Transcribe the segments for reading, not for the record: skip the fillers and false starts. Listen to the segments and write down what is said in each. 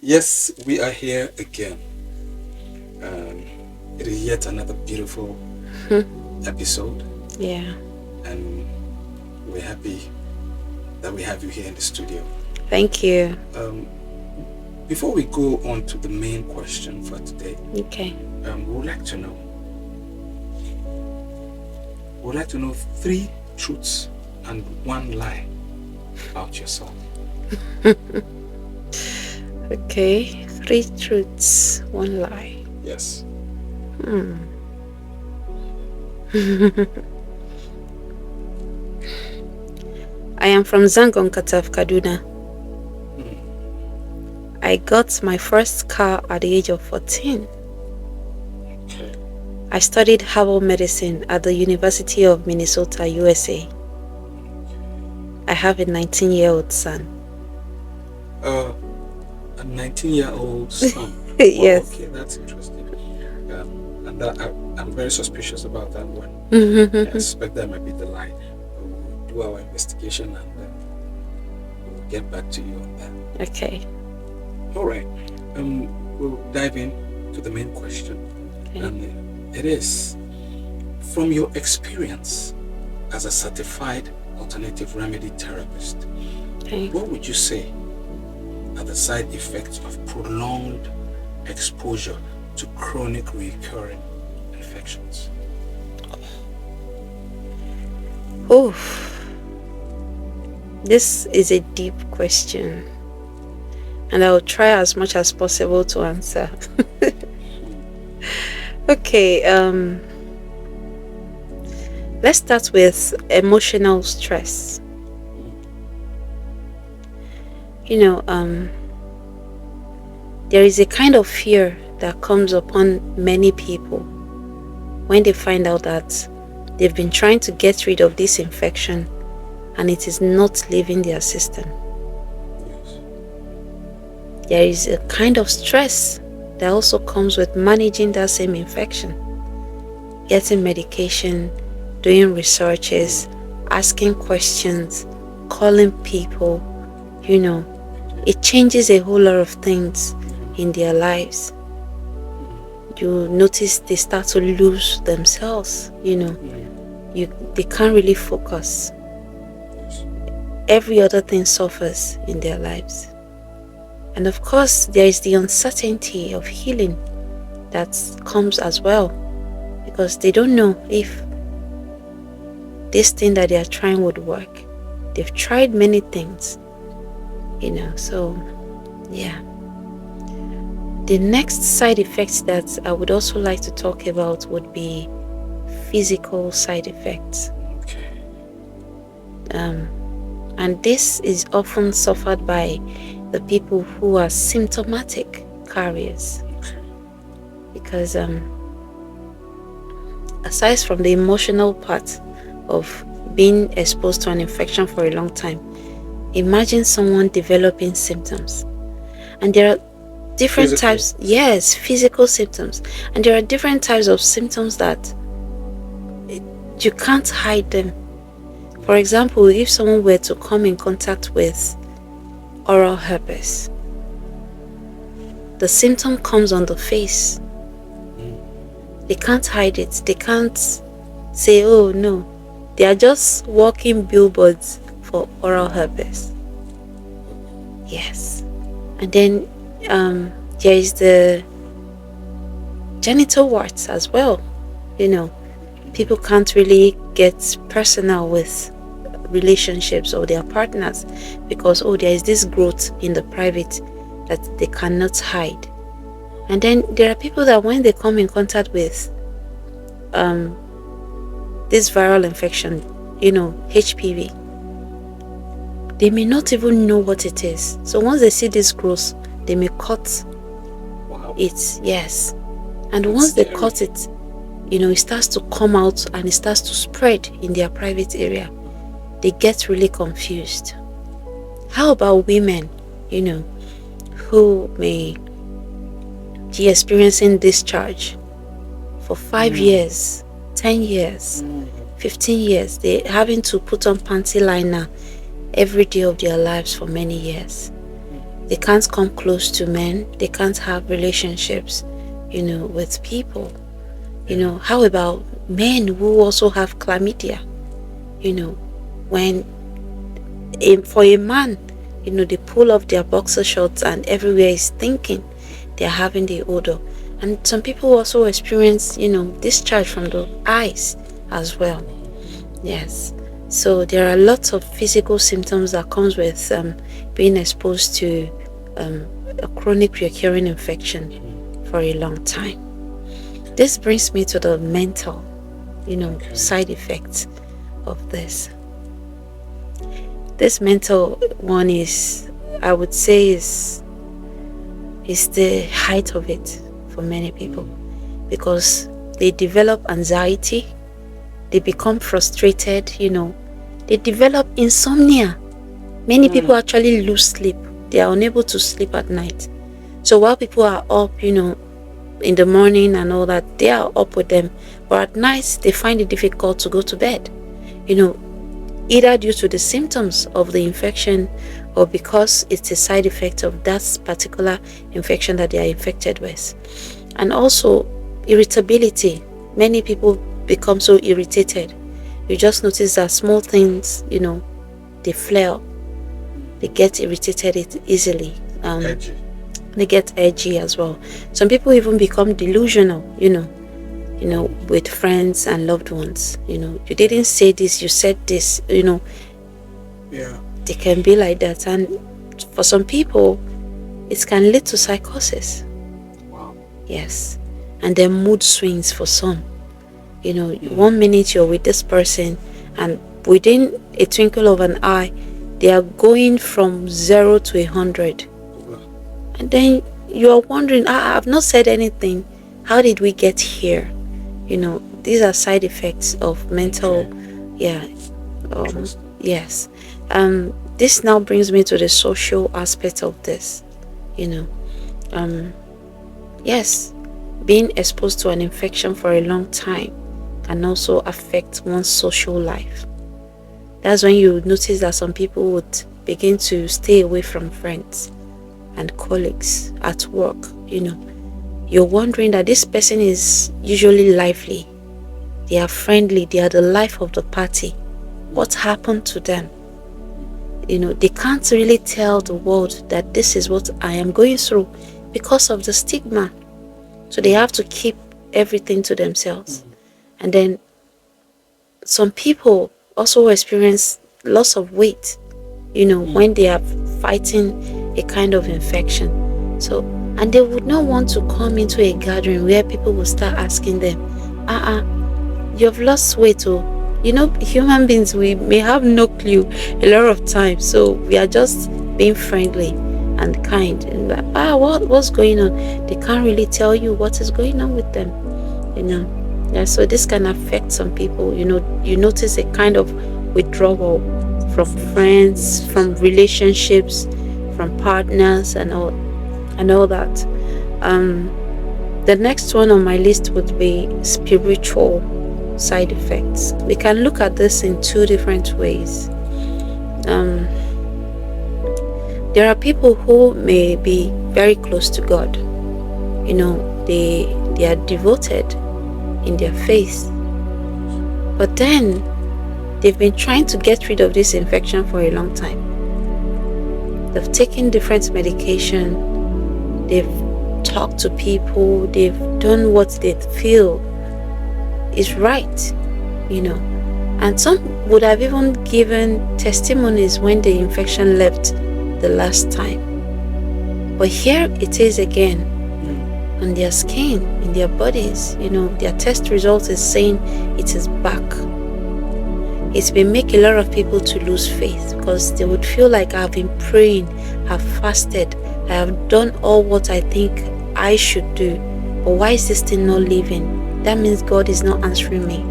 Yes, we are here again. Um, it is yet another beautiful episode, Yeah. and we're happy that we have you here in the studio. Thank you. Um, Before we go on to the main question for today, Okay. we would like to know. We would like to know three truths and one lie about yourself. Okay. Three truths, one lie. Yes. Hmm. I am from Zangon Kataf, Kaduna. I got my first car at the age of 14. Okay. I studied herbal medicine at the University of Minnesota, USA. I have a 19-year-old son. A 19-year-old son. Yes. Okay, that's interesting. And that I'm very suspicious about that one. I suspect that might be the lie. We'll do our investigation and then we'll get back to you on that. Okay. All right. We'll dive in to the main question. Okay. And it is, from your experience as a certified alternative remedy therapist, Okay. what would you say are the side effects of prolonged exposure to chronic recurring infections? Oh, this is a deep question, and I'll try as much as possible to answer. Okay, let's start with emotional stress. There is a kind of fear that comes upon many people when they find out that they've been trying to get rid of this infection and it is not leaving their system. Yes. There is a kind of stress that also comes with managing that same infection, getting medication, doing researches, asking questions, calling people. It changes a whole lot of things in their lives. You notice they start to lose themselves. They can't really focus. Yes. Every other thing suffers in their lives. And of course, there is the uncertainty of healing that comes as well, because they don't know if this thing that they are trying would work. They've tried many things, so yeah. The next side effects that I would also like to talk about would be physical side effects. Okay. And this is often suffered by the people who are symptomatic carriers. Because aside from the emotional part of being exposed to an infection for a long time, imagine someone developing symptoms. And there are different types. Yes, physical symptoms. And there are different types of symptoms that you can't hide them. For example, if someone were to come in contact with oral herpes, the symptom comes on the face. They can't hide it. They can't say, oh no. They are just walking billboards for oral herpes. Yes. And then there is the genital warts as well. People can't really get personal with relationships or their partners because there is this growth in the private that they cannot hide. And then there are people that when they come in contact with this viral infection, HPV, they may not even know what it is. So once they see this growth, they may cut it. Yes. And once they cut it, it starts to come out and it starts to spread in their private area. They get really confused. How about women, who may be experiencing discharge for 5 years, 10 years, 15 years? They're having to put on panty liner every day of their lives for many years. They can't come close to men. They can't have relationships, with people. How about men who also have chlamydia? When for a man, they pull off their boxer shorts and everywhere is thinking they're having the odor. And some people also experience, discharge from the eyes as well. Yes. So there are lots of physical symptoms that comes with being exposed to a chronic recurring infection for a long time. This brings me to the mental, side effects of this. This mental one is, I would say, is the height of it for many people, because they develop anxiety, they become frustrated, they develop insomnia. Many people actually lose sleep. They are unable to sleep at night. So while people are up, in the morning and all that, they are up with them. But at night, they find it difficult to go to bed, either due to the symptoms of the infection or because it's a side effect of that particular infection that they are infected with. And also irritability. Many people become so irritated. You just notice that small things, they flare up. They get irritated easily. Edgy. They get edgy as well. Some people even become delusional, with friends and loved ones. You didn't say this, you said this, Yeah. They can be like that. And for some people, it can lead to psychosis. Wow. Yes. And then mood swings for some. 1 minute you're with this person, and within a twinkle of an eye, they are going from 0 to 100. And then you're wondering, I've not said anything. How did we get here? These are side effects of mental, yes. This now brings me to the social aspect of this. Yes, being exposed to an infection for a long time can also affect one's social life. That's when you notice that some people would begin to stay away from friends and colleagues at work. You're wondering that this person is usually lively, they are friendly, they are the life of the party. What happened to them? They can't really tell the world that this is what I am going through because of the stigma. So they have to keep everything to themselves. And then some people also experience loss of weight, when they are fighting a kind of infection. So, and they would not want to come into a gathering where people will start asking them, you've lost weight. Oh, human beings, we may have no clue a lot of times. So we are just being friendly and kind. And what's going on? They can't really tell you what is going on with them, Yeah, so this can affect some people. You notice a kind of withdrawal from friends, from relationships, from partners, and all that. The next one on my list would be spiritual side effects. We can look at this in two different ways. There are people who may be very close to God. They are devoted in their faith, but then they've been trying to get rid of this infection for a long time. They've taken different medication, they've talked to people, they've done what they feel is right, and some would have even given testimonies when the infection left the last time. But here it is again on their skin, in their bodies. Their test result is saying it is back. It's been making a lot of people to lose faith, because they would feel like, I've been praying, I've fasted, I have done all what I think I should do, but why is this thing not leaving? That means God is not answering me.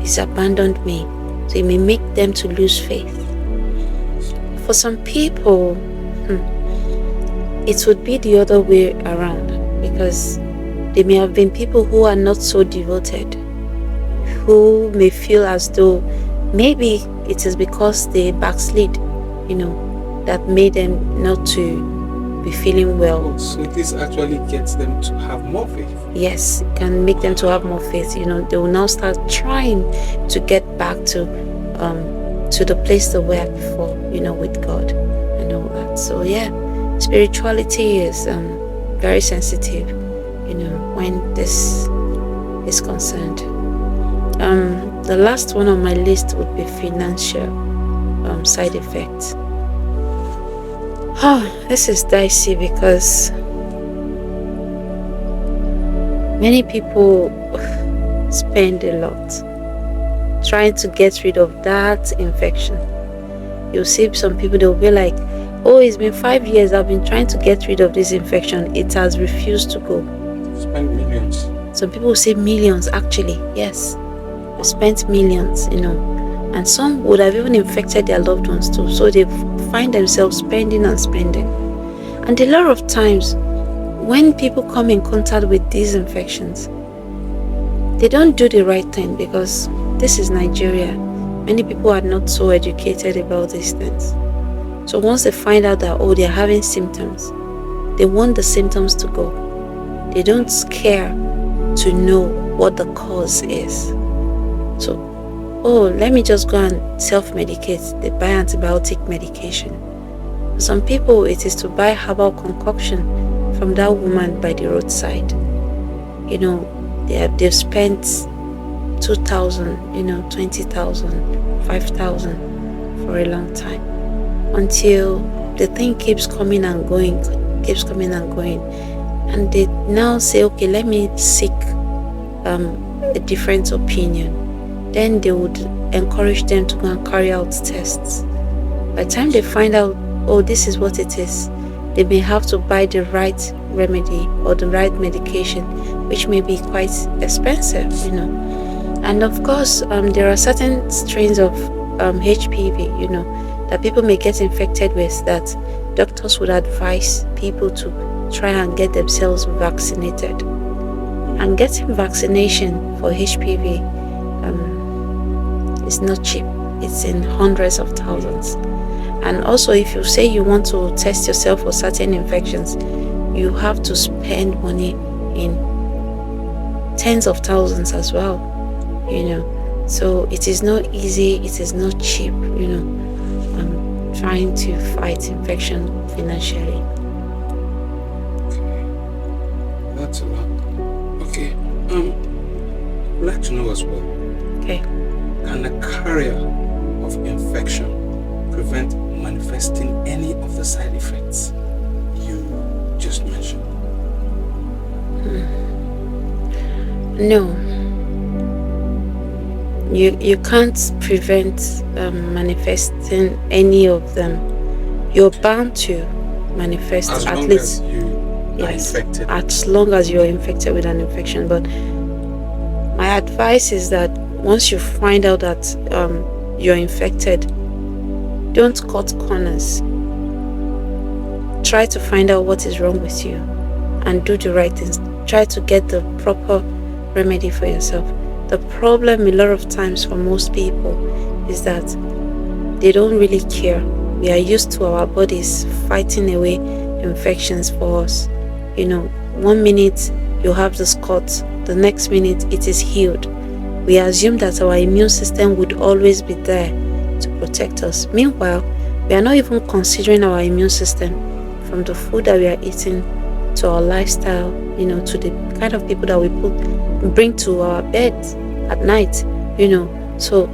He's abandoned me. So it may make them to lose faith. For some people, it would be the other way around, because they may have been people who are not so devoted, who may feel as though maybe it is because they backslid, that made them not to be feeling well. Oh, so this actually gets them to have more faith. Yes, it can make them to have more faith. They will now start trying to get back to the place they were before, with God and all that. So yeah, spirituality is very sensitive, when this is concerned. The last one on my list would be financial side effects. This is dicey because many people spend a lot trying to get rid of that infection. You'll see some people, they'll be like, oh, it's been 5 years, I've been trying to get rid of this infection. It has refused to go. Spend millions. Some people will say millions, actually. Yes, they spent millions, and some would have even infected their loved ones too. So they find themselves spending and spending. And a lot of times, when people come in contact with these infections, they don't do the right thing, because this is Nigeria. Many people are not so educated about these things. So once they find out that, they're having symptoms, they want the symptoms to go. They don't care to know what the cause is. So, let me just go and self-medicate. They buy antibiotic medication. For some people, it is to buy herbal concoction from that woman by the roadside. They've spent 2,000, 20,000, 5,000 for a long time, until the thing keeps coming and going, and they now say, okay, let me seek a different opinion. Then they would encourage them to go and carry out tests. By the time they find out, this is what it is, they may have to buy the right remedy or the right medication, which may be quite expensive, And of course, there are certain strains of HPV, that people may get infected with, that doctors would advise people to try and get themselves vaccinated. And getting vaccination for HPV is not cheap. It's in hundreds of thousands. And also, if you say you want to test yourself for certain infections, you have to spend money in tens of thousands as well, So it is not easy, it is not cheap, trying to fight infection financially. Okay. That's a lot. Okay. I'd like to know as well. Okay. Can a carrier of infection prevent manifesting any of the side effects you just mentioned? No. You can't prevent manifesting any of them. You're bound to manifest at least. Yes, as long as you're infected with an infection. But my advice is that once you find out that you're infected, don't cut corners. Try to find out what is wrong with you and do the right things. Try to get the proper remedy for yourself. The problem a lot of times for most people is that they don't really care. We are used to our bodies fighting away infections for us. 1 minute you have this cut, the next minute it is healed. We assume that our immune system would always be there to protect us. Meanwhile, we are not even considering our immune system, from the food that we are eating to our lifestyle, to the kind of people that we bring to our bed at night, So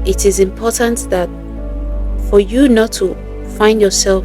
it is important that for you not to find yourself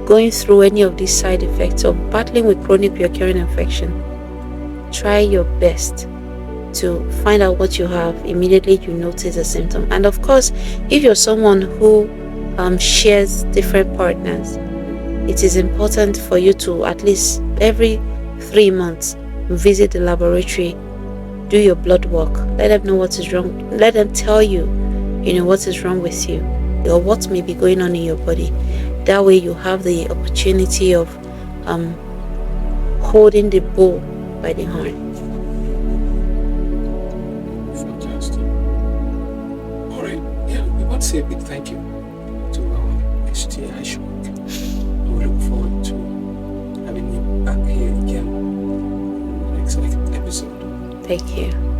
going through any of these side effects of battling with chronic recurring infection, try your best to find out what you have immediately you notice a symptom. And of course, if you're someone who shares different partners, it is important for you to at least every 3 months visit the laboratory, do your blood work, let them know what is wrong, let them tell you, what is wrong with you or what may be going on in your body. That way you have the opportunity of holding the bull by the horn. Fantastic. All right. Yeah, we want to say a big thank you to our STI Thank you.